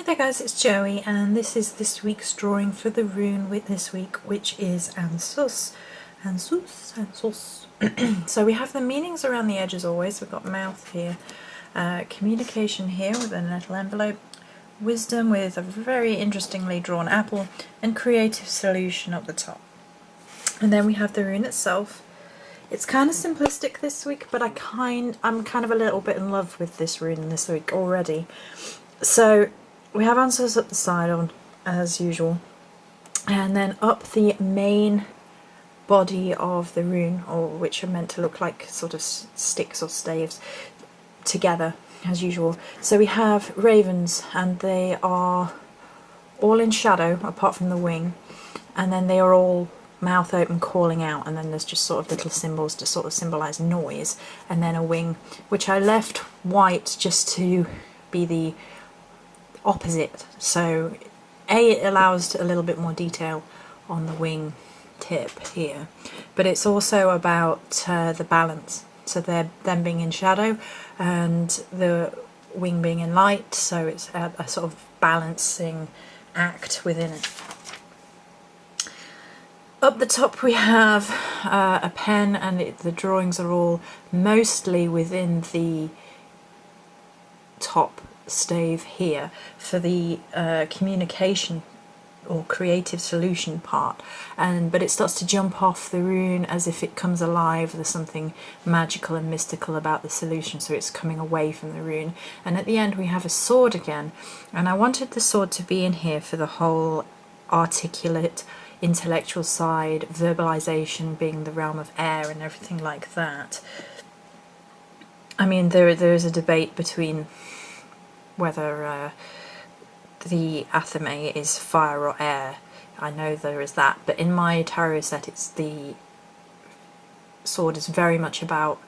Hey there guys, it's Joey and this is this week's drawing for the rune with this week, which is Ansuz. Ansuz. So we have the meanings around the edge as always. We've got mouth here, communication here with a little envelope, wisdom with a very interestingly drawn apple, and creative solution up the top. And then we have the rune itself. It's kind of simplistic this week, but I'm kind of a little bit in love with this rune this week already. So we have Ansuz up the side on, as usual, and then up the main body of the rune, or which are meant to look like sort of sticks or staves together as usual. So we have ravens, and they are all in shadow apart from the wing, and then they are all mouth open calling out, and then there's just sort of little symbols to sort of symbolise noise, and then a wing which I left white just to be the opposite. So it allows a little bit more detail on the wing tip here, but it's also about the balance, so they're them being in shadow and the wing being in light, so it's a sort of balancing act within it. Up the top we have a pen, and the drawings are all mostly within the top stave here for the communication or creative solution part, but it starts to jump off the rune as if it comes alive. There's something magical and mystical about the solution, so it's coming away from the rune. And at the end we have a sword again, and I wanted the sword to be in here for the whole articulate intellectual side, verbalization being the realm of air and everything like that. I mean, there is a debate between whether the athame is fire or air. I know there is that, but in my tarot set it's the sword is very much about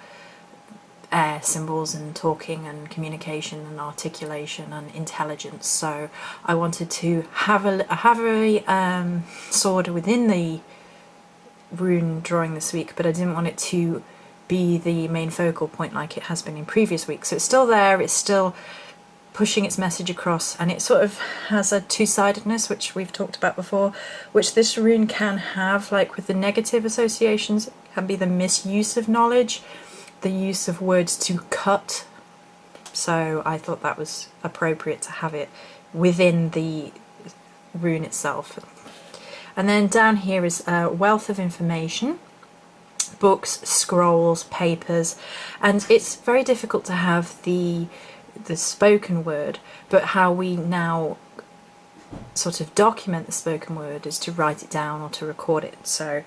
air symbols and talking and communication and articulation and intelligence. So I wanted to have a sword within the rune drawing this week, but I didn't want it to be the main focal point like it has been in previous weeks. So it's still there, it's still pushing its message across, and it sort of has a two-sidedness, which we've talked about before, which this rune can have. Like with the negative associations, it can be the misuse of knowledge, the use of words to cut. So I thought that was appropriate to have it within the rune itself. And then down here is a wealth of information, books, scrolls, papers, and it's very difficult to have the spoken word, but how we now sort of document the spoken word is to write it down or to record it, so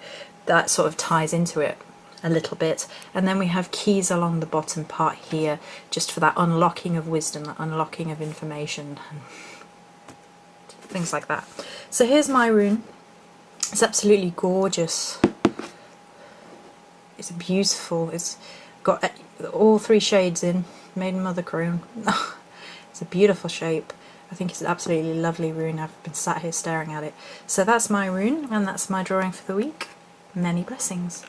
that sort of ties into it a little bit. And then we have keys along the bottom part here, just for that unlocking of wisdom, that unlocking of information, things like that. So here's my rune. It's absolutely gorgeous. It's beautiful. It's got all three shades in. Made in Mother Crown. It's a beautiful shape. I think it's an absolutely lovely rune. I've been sat here staring at it. So that's my rune, and that's my drawing for the week. Many blessings.